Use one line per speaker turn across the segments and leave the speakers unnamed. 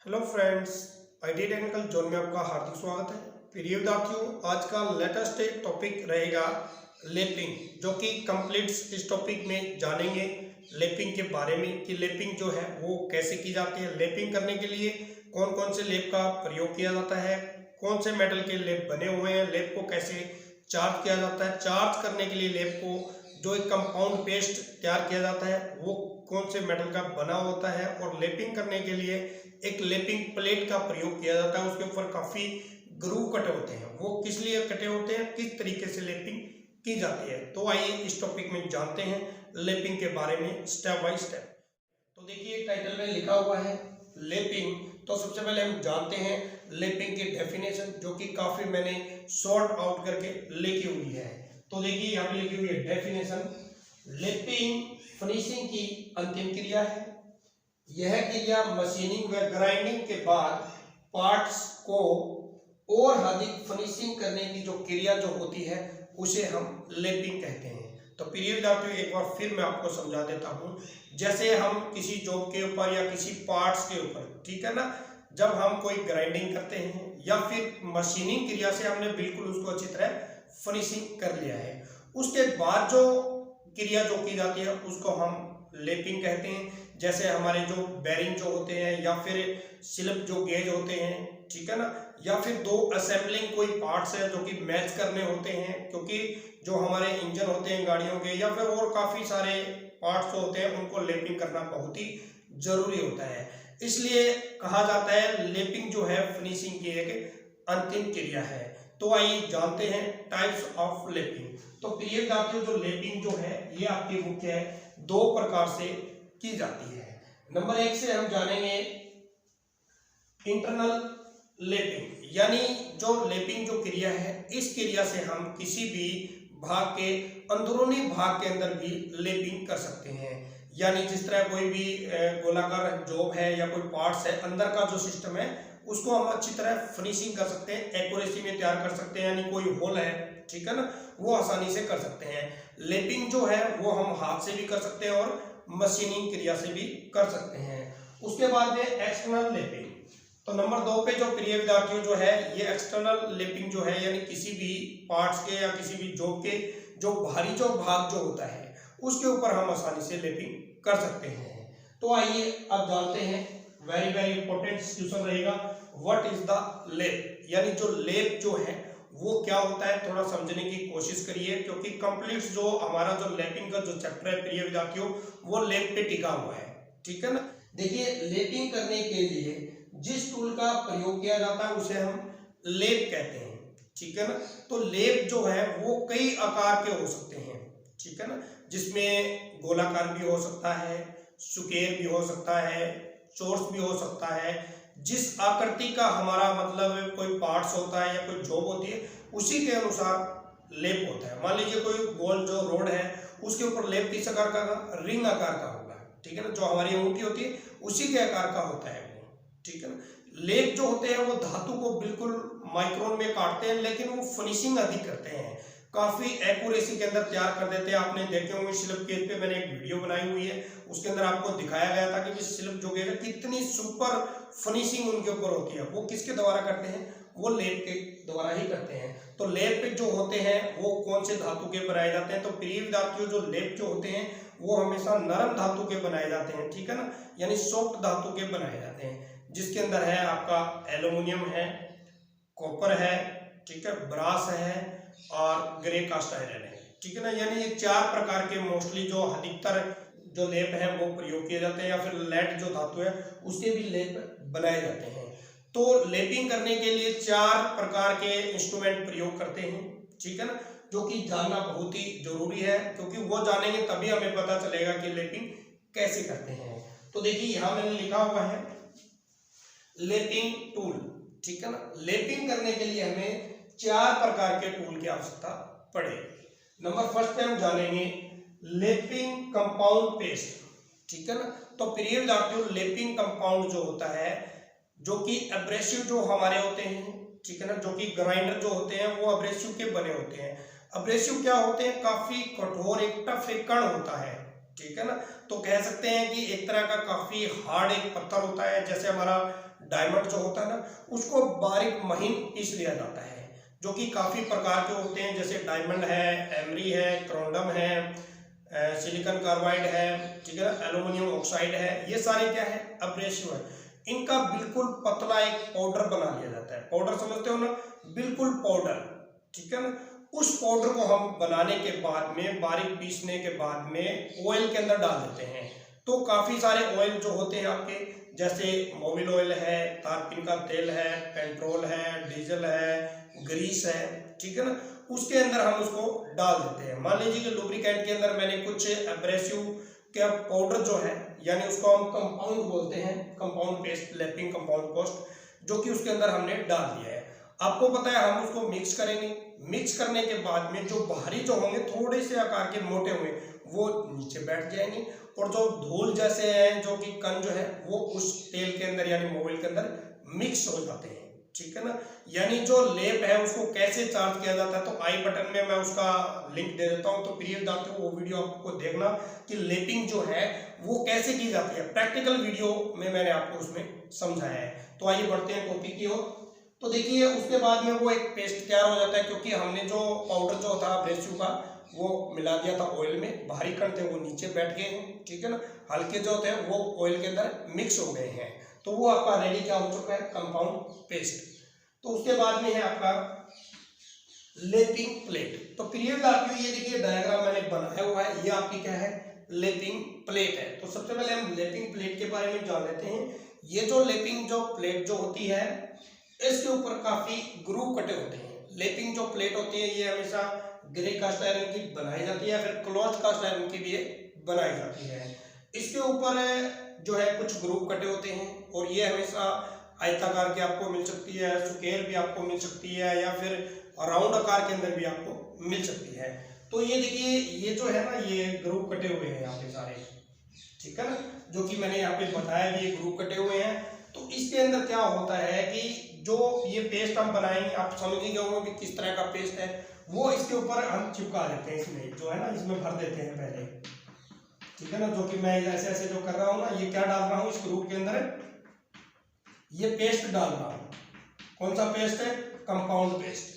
Hello friends, IT technical zone में आपका हार्दिक स्वागत है। प्रिय विद्यार्थियों, आज का लेटेस्ट टॉपिक रहेगा लैपिंग, जो कि कंप्लीट इस टॉपिक में जानेंगे लैपिंग के बारे में कि लैपिंग जो है वो कैसे की जाती है। लैपिंग करने के लिए कौन कौन से लेप का प्रयोग किया जाता है, कौन से मेटल के लेप बने हुए हैं, लेप को कैसे चार्ज किया जाता है, चार्ज करने के लिए लेप को जो एक कंपाउंड पेस्ट तैयार किया जाता है वो कौन से मेटल का बना होता है, और लैपिंग करने के लिए एक लैपिंग प्लेट का प्रयोग किया जाता है। उसके ऊपर काफी ग्रूव कटे होते हैं, वो किस लिए कटे होते हैं, किस तरीके से लैपिंग की जाती है। तो आइए इस टॉपिक में जानते हैं लैपिंग के बारे में स्टेप बाय स्टेप। तो देखिए टाइटल में लिखा हुआ है लैपिंग। तो सबसे पहले हम जानते हैं लैपिंग की डेफिनेशन, जो कि काफी मैंने शॉर्ट आउट करके लिखी हुई है। तो देखिए यहाँ पे लिखी हुई है डेफिनेशन, लैपिंग फिनिशिंग की अंतिम क्रिया है। यह क्रिया मशीनिंग व ग्राइंडिंग के बाद पार्ट्स को और अधिक फिनिशिंग करने की जो क्रिया जो होती है उसे हम लैपिंग कहते हैं। तो प्रिय विद्यार्थियों, एक बार फिर मैं आपको समझा देता हूँ। जैसे हम किसी जॉब के ऊपर या किसी पार्ट्स के ऊपर, ठीक है ना, जब हम कोई ग्राइंडिंग करते हैं या फिर मशीनिंग क्रिया से हमने बिल्कुल उसको अच्छी तरह फिनिशिंग कर लिया है, उसके बाद जो क्रिया जो की जाती है उसको हम लैपिंग कहते हैं। जैसे हमारे जो बेरिंग जो होते हैं या फिर स्लिप जो गेज होते हैं, ठीक है ना, या फिर दो असेंबलिंग कोई पार्ट्स है जो कि मैच करने होते हैं, क्योंकि जो हमारे इंजन होते हैं गाड़ियों के या फिर और काफी सारे पार्ट्स जो होते हैं उनको लैपिंग करना बहुत ही जरूरी होता है। इसलिए कहा जाता है लैपिंग जो है फिनिशिंग की एक अंतिम क्रिया है। तो आइए जानते हैं टाइप्स ऑफ लैपिंग। तो प्रिय विद्यार्थियों, जो लैपिंग जो है ये आपकी मुख्य है दो प्रकार से की जाती है। नंबर एक से हम जानेंगे इंटरनल लैपिंग, यानी जो लैपिंग जो क्रिया है इस क्रिया से हम किसी भी भाग के अंदरूनी भाग के अंदर भी लैपिंग कर सकते हैं। यानी जिस तरह कोई भी गोलाकार जॉब है या कोई पार्ट्स है, अंदर का जो सिस्टम है उसको हम अच्छी तरह फिनिशिंग कर सकते हैं, एक्यूरेसी में तैयार कर सकते हैं। यानी कोई होल है, ठीक है ना, वो आसानी से कर सकते हैं। लैपिंग जो है वो हम हाथ से भी कर सकते हैं और मशीनिंग क्रिया से भी कर सकते हैं। उसके बाद में एक्सटर्नल लैपिंग। तो नंबर 2 पे जो प्रिय विद्यार्थियों जो है ये एक्सटर्नल लैपिंग जो है, यानी किसी भी पार्ट्स के या किसी भी जॉब के जो बाहरी जो भाग जो होता है उसके ऊपर हम आसानी से लैपिंग कर सकते हैं। तो आइए अब जानते हैं, वेरी वेरी इंपॉर्टेंट क्वेश्चन रहेगा, व्हाट इज द लैप, यानी जो लैप जो है वो क्या होता है, थोड़ा समझने की कोशिश करिए, क्योंकि कंप्लीट जो हमारा जो लैपिंग का जो चैप्टर है प्रिय विद्यार्थियों वो लैप पे टिका हुआ है, ठीक है ना। देखिए लैपिंग करने के लिए जिस टूल का प्रयोग किया जाता है उसे हम लैप कहते हैं, ठीक है ना। तो लैप जो है वो कई आकार के हो सकते हैं, ठीक है ना, जिसमें गोलाकार भी हो सकता है, स्क्वायर भी हो सकता है, चौरस भी हो सकता है। जिस आकृति का हमारा मतलब कोई पार्ट्स होता है या कोई जॉब होती है उसी के अनुसार लेप होता है। मान लीजिए कोई गोल जो रोड है उसके ऊपर लेप किस आकार का, रिंग आकार का होगा, ठीक है ना, जो हमारी अंगूठी होती है उसी के आकार का होता है वो, ठीक है ना। लेप जो होते हैं वो धातु को बिल्कुल माइक्रोन में काटते हैं, लेकिन वो फिनिशिंग अधिक करते हैं, काफी एक्यूरेसी के अंदर तैयार कर देते हैं। आपने देखे होंगे स्लिप गेज पे मैंने एक वीडियो बनाई हुई है, उसके अंदर आपको दिखाया गया था कि स्लिप जो गेज है कितनी सुपर फिनिशिंग उनके ऊपर होती है। वो किसके द्वारा करते हैं, वो लेप के द्वारा ही करते हैं। तो लेप जो होते हैं वो कौन से धातु के बनाए जाते हैं, तो प्रिय विद्यार्थियों जो लेप जो होते हैं वो हमेशा नरम धातु के बनाए जाते हैं, ठीक है ना, यानी सॉफ्ट धातु के बनाए जाते हैं, जिसके अंदर है आपका एल्यूमिनियम है, कॉपर है, ठीक है, ब्रास है और ग्रे कास्ट आयरन है, ठीक है ना। यानी ये 4 प्रकार के मोस्टली जो अधिकतर जो लेप है वो प्रयोग किए जाते हैं, या फिर लेड जो धातु है उसके भी लेप बनाए जाते हैं। तो लेपिंग करने के लिए 4 प्रकार के इंस्ट्रूमेंट प्रयोग करते हैं, ठीक है ना, जो कि जानना बहुत ही जरूरी है, क्योंकि वो जानेंगे तभी हमें पता चलेगा कि लेपिंग कैसे करते हैं। तो देखिए यहाँ मैंने लिखा हुआ है लेपिंग टूल, ठीक है ना। लेपिंग करने के लिए हमें 4 प्रकार के टूल की आवश्यकता पड़ेगी। नंबर फर्स्ट पे हम जानेंगे लेपिंग कंपाउंड पेस्ट, ठीक है ना। तो प्रिय विद्यार्थियों लेपिंग कंपाउंड जो होता है, जो कि एब्रेसिव जो हमारे होते हैं, ठीक है ना, जो कि ग्राइंडर जो होते हैं वो एब्रेसिव के बने होते हैं। एब्रेसिव क्या होते हैं, काफी कठोर एक टफ एक कण होता है, ठीक है ना। तो कह सकते हैं कि एक तरह का काफी हार्ड एक पत्थर होता है, जैसे हमारा डायमंड जो होता है ना, उसको बारीक महीन पीस लिया जाता है, जो कि काफी प्रकार के होते हैं, जैसे डायमंड है, एमरी है, क्रोंडम है, सिलिकॉन कार्बाइड है, ठीक है ना, एल्यूमिनियम ऑक्साइड है, ये सारे क्या है, एब्रेसिव है। इनका बिल्कुल पतला एक पाउडर बना लिया जाता है। पाउडर समझते हो ना, बिल्कुल पाउडर, ठीक है ना। उस पाउडर को हम बनाने के बाद में, बारीक पीसने के बाद में ऑयल के अंदर डाल देते हैं। तो काफी सारे ऑयल जो होते हैं आपके, जैसे मोबिल ऑयल है, तारपीन का तेल है, पेट्रोल है, डीजल है, ग्रीस है, ठीक है ना, उसके अंदर हम उसको डाल देते हैं। मान लीजिए कि लुब्रिकेंट के अंदर मैंने कुछ एब्रेसिव का पाउडर जो है, यानी उसको हम कंपाउंड बोलते हैं, compound paste, lapping compound paste, जो कि उसके अंदर हमने डाल दिया है। आपको पता है हम उसको मिक्स करेंगे। मिक्स करने के बाद में जो बाहरी जो होंगे थोड़े से आकार के मोटे हुए, वो नीचे बैठ जाएंगे, और जो धूल जैसे हैं, जो कि कण जो है, वो उस तेल के अंदर यानी मोबिल के अंदर मिक्स हो जाते हैं, ठीक है ना। यानी जो लेप है उसको कैसे चार्ज किया जाता है, तो आई बटन में मैं उसका लिंक दे देता हूं, तो प्रिय विद्यार्थियों वो वीडियो आपको देखना कि लेपिंग जो है वो कैसे की जाती है। प्रैक्टिकल वीडियो में मैंने आपको उसमें समझाया है। तो आइए बढ़ते हैं टॉपिक की ओर। तो देखिए उसके बाद में वो एक पेस्ट तैयार हो जाता है, क्योंकि हमने जो पाउडर जो था एब्रेसिव का वो मिला दिया था ऑयल में, बाहरी कण थे वो नीचे बैठ गए हैं, ठीक है ना, हल्के जो थे वो ऑयल के अंदर मिक्स हो गए हैं। तो वो आपका रेडी क्या हो चुका है, कंपाउंड पेस्ट। तो उसके बाद में है आपका लेपिंग प्लेट। तो प्रिय विद्यार्थियों ये देखिए डायग्राम मैंने बनाया हुआ है, ये आपकी क्या है, लेपिंग प्लेट है। तो सबसे पहले हम लेपिंग प्लेट के बारे में जान लेते हैं। ये जो लेपिंग जो प्लेट जो होती है, इसके ऊपर काफी ग्रूव कटे होते हैं। लेपिंग जो प्लेट होती है ये हमेशा ग्रे कास्ट आयरन की बनाई जाती है, फिर क्लोज्ड कास्ट आयरन की भी बनाई जाती है। इसके ऊपर जो है कुछ ग्रूव कटे होते हैं, और ये हमेशा आयताकार की आपको मिल सकती है, स्क्वायर भी आपको मिल सकती है, या फिर राउंड आकार के अंदर भी आपको मिल सकती है। तो ये देखिए ये जो है ना, ये ग्रूव कटे हुए हैं यहाँ पे सारे, ठीक है ना, जो कि मैंने यहाँ पे बताया भी ये ग्रूव कटे हुए हैं। तो इसके अंदर क्या होता है कि जो ये पेस्ट हम बनाएंगे, आप समझ ही गए होंगे कि किस तरह का पेस्ट है, वो इसके ऊपर हम चिपका देते हैं, इसमें जो है ना, इसमें भर देते हैं पहले, ठीक है ना। जो कि मैं ऐसे ऐसे जो कर रहा हूँ ना, ये क्या डाल रहा हूँ इस ग्रूव के अंदर, ये पेस्ट डाल रहा हूँ। कौन सा पेस्ट है, कंपाउंड पेस्ट,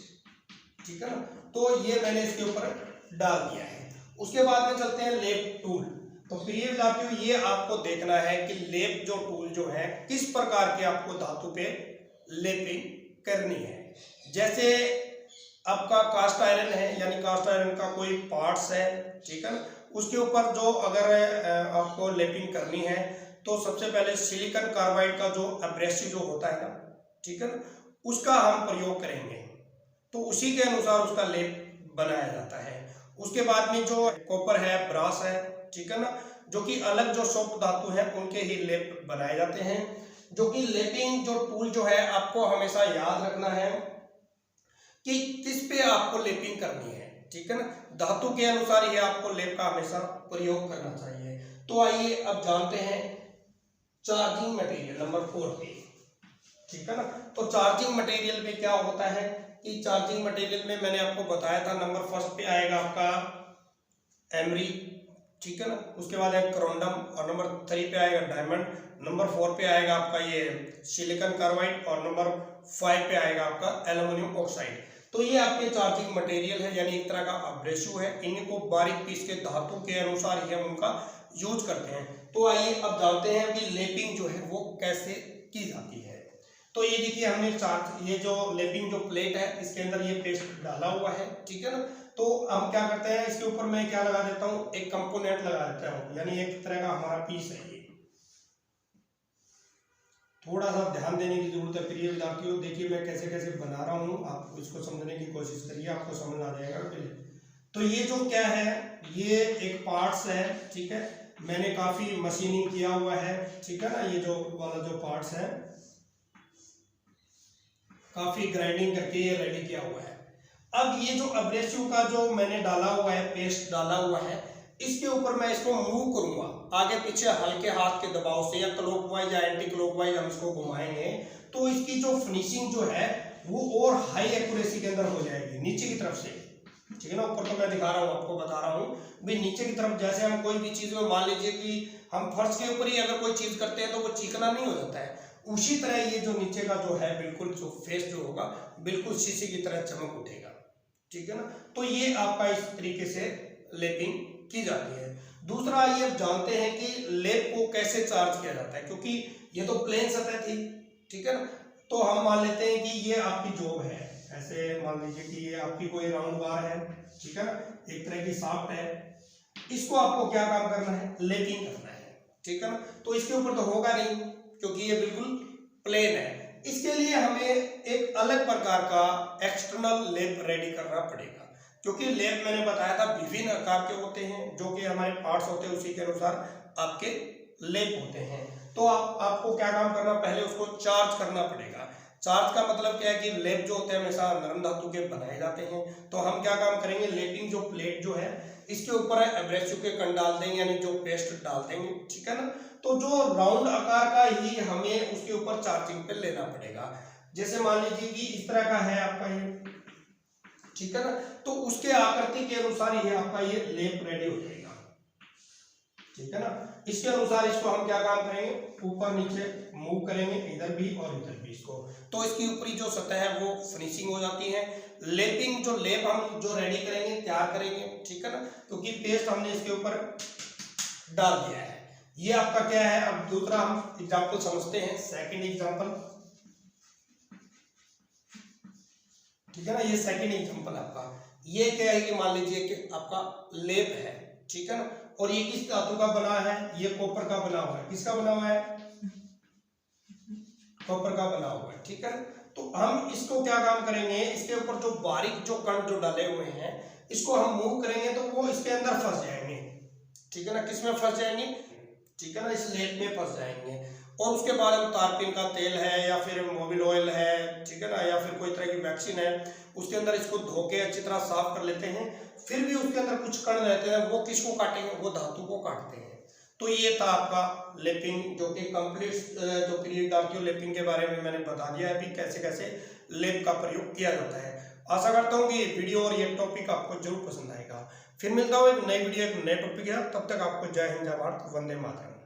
ठीक है ना। तो ये मैंने इसके ऊपर डाल दिया है। उसके बाद में चलते हैं लेप टूल। तो प्रिय विद्यार्थियों ये आपको देखना है कि लेप जो टूल जो है किस प्रकार के आपको धातु पे लेपिंग करनी है। जैसे आपका कास्ट आयरन है, यानी कास्ट आयरन का कोई पार्ट्स है, ठीक है ना, उसके ऊपर जो अगर आपको लेपिंग करनी है, तो सबसे पहले सिलिकॉन कार्बाइड का जो एब्रेसिव जो होता है ना, ठीक है ना, उसका हम प्रयोग करेंगे। तो उसी के अनुसार उसका लेप बनाया जाता है। उसके बाद में जो कॉपर है, ब्रास है, ठीक है ना, जो कि अलग जो सॉफ्ट धातु है उनके ही लेप बनाए जाते हैं। जो कि लेपिंग जो टूल जो है आपको हमेशा याद रखना है कि किस पे आपको लेपिंग करनी है, ठीक है ना, धातु के अनुसार ही आपको लेप का हमेशा प्रयोग करना चाहिए। तो आइए अब जानते हैं चार्जिंग मटेरियल नंबर 4 पे, ठीक है ना। तो चार्जिंग मटेरियल में क्या होता है कि चार्जिंग मटेरियल में मैंने आपको बताया था, नंबर 1 पे आएगा आपका एमरी, ठीक है ना, उसके बाद है क्रोंडम, और नंबर 3 पे आएगा डायमंड, नंबर 4 पे आएगा आपका ये सिलिकॉन कार्बाइड, और नंबर 5 पे आएगा आपका एल्यूमिनियम ऑक्साइड। तो ये आपके चार्जिंग मटेरियल है, यानी एक तरह का एब्रेसिव है। इनको बारीक पीस के धातु के अनुसार ही हम उनका यूज करते हैं। तो आइए अब जानते हैं कि लेपिंग जो है वो कैसे की जाती है। तो ये देखिए हमने ये जो लेपिंग जो प्लेट है इसके अंदर ये पेस्ट डाला हुआ है, ठीक है ना। तो हम क्या करते हैं, इसके ऊपर मैं क्या लगा देता हूँ, एक कंपोनेंट लगा देता हूँ, यानी एक तरह का हमारा पीस है। ये थोड़ा सा ध्यान देने की जरूरत है प्रिय विद्यार्थियों। देखिए मैं कैसे कैसे बना रहा हूँ, आप इसको समझने की कोशिश करिए, आपको समझ आ जाएगा। तो ये जो क्या है, ये एक पार्ट्स है, ठीक है, मैंने काफी मशीनिंग किया हुआ है, ठीक है ना। ये जो वाला जो पार्ट्स है काफी ग्राइंडिंग करके ये रेडी किया हुआ है। अब ये जो एब्रेसिव का जो मैंने डाला हुआ है, पेस्ट डाला हुआ है, इसके ऊपर मैं इसको मूव करूंगा आगे पीछे हल्के हाथ के दबाव से, या क्लॉकवाइज या एंटी क्लॉकवाइज हम इसको घुमाएंगे, तो इसकी जो फिनिशिंग जो है वो और हाई एक्यूरेसी के अंदर हो जाएगी नीचे की तरफ से, ठीक है ना। ऊपर तो मैं दिखा रहा हूँ, आपको बता रहा हूँ भी नीचे की तरफ जैसे हम कोई भी चीज में मान लीजिए कि हम फर्श के ऊपर ही अगर कोई चीज करते हैं तो वो चिकना नहीं हो जाता है, उसी तरह ये जो नीचे का जो है बिल्कुल जो फेस जो होगा बिल्कुल शीशे की तरह चमक उठेगा, ठीक है ना। तो ये आपका इस तरीके से लेपिंग की जाती है। दूसरा ये आप जानते हैं कि लेप को कैसे चार्ज किया जाता है, क्योंकि ये तो प्लेन सतह थी, ठीक है ना। तो हम मान लेते हैं कि ये आपकी जॉब है, ऐसे मान लीजिए कि ये आपकी कोई राउंड बार है, ठीक है ना, एक तरह की शाफ्ट है, इसको आपको क्या काम करना है, लेपिंग करना है, ठीक है ना। तो इसके ऊपर तो होगा नहीं क्योंकि ये बिल्कुल प्लेन है, इसके लिए हमें एक अलग प्रकार का एक्सटर्नल लेप रेडी करना पड़ेगा, क्योंकि लेप मैंने बताया था विभिन्न आकार के होते हैं, जो कि हमारे पार्ट्स होते हैं उसी के अनुसार आपके लेप होते हैं। तो आपको क्या काम करना, पहले उसको चार्ज करना पड़ेगा। चार्ज का मतलब क्या है कि लेप जो होते हैं हमेशा नरम धातु के बनाए जाते हैं, तो हम क्या काम करेंगे, लेपिंग जो प्लेट जो है इसके ऊपर एब्रेसिव के कण डाल देंगे, यानी जो पेस्ट डाल देंगे, ठीक है ना। तो जो राउंड आकार का ही हमें उसके ऊपर चार्जिंग पे लेना पड़ेगा। जैसे मान लीजिए कि इस तरह का है आपका ये, ठीक है ना, तो उसके आकृति के अनुसार ये आपका ये लेप रेडी हो जाएगा, ठीक है ना। इसके अनुसार इसको हम क्या काम करेंगे, ऊपर नीचे मूव करेंगे, इधर भी और इधर भी इसको, तो इसकी ऊपरी जो सतह है वो फिनिशिंग हो जाती है। लेपिंग जो लेप हम जो रेडी करेंगे, तैयार करेंगे, ठीक है ना, क्योंकि पेस्ट हमने इसके ऊपर डाल दिया है। ये आपका क्या है, अब दूसरा हम एग्जाम्पल समझते हैं, सेकंड एग्जाम्पल, ठीक है ना। ये सेकंड एग्जाम्पल आपका ये क्या है कि मान लीजिए कि आपका लेप है, ठीक है ना, और ये किस धातु का बना है, ये कॉपर का बना हुआ है। किसका बना हुआ है, कॉपर का बना हुआ है, ठीक है। तो हम इसको क्या काम करेंगे, इसके ऊपर जो बारीक जो कण जो डाले हुए हैं इसको हम मूव करेंगे तो वो इसके अंदर फंस जाएंगे, ठीक है ना। किसमें फंस जाएंगे, ठीक है ना, इस लेप में फंस जाएंगे। और उसके बाद हम तारपीन का तेल है या फिर मोबिल ऑयल है, ठीक है ना, या फिर कोई तरह की वैक्सीन है, उसके अंदर इसको धो के अच्छी तरह साफ कर लेते हैं। फिर भी उसके अंदर कुछ कण रहते हैं, वो किसको काटेंगे, वो धातु को काटते हैं। तो ये था आपका लेपिंग, जो कि कंप्लीट जो क्रिएट डार्कियो लेपिंग के बारे में मैंने बता दिया है भी कैसे कैसे लेप का प्रयोग किया जाता है। आशा करता हूँ कि ये वीडियो और ये टॉपिक आपको जरूर पसंद आएगा। फिर मिलता हूँ एक नई वीडियो एक नए टॉपिक है, तब तक आपको जय हिंद, जय भारत, वंदे मातरम।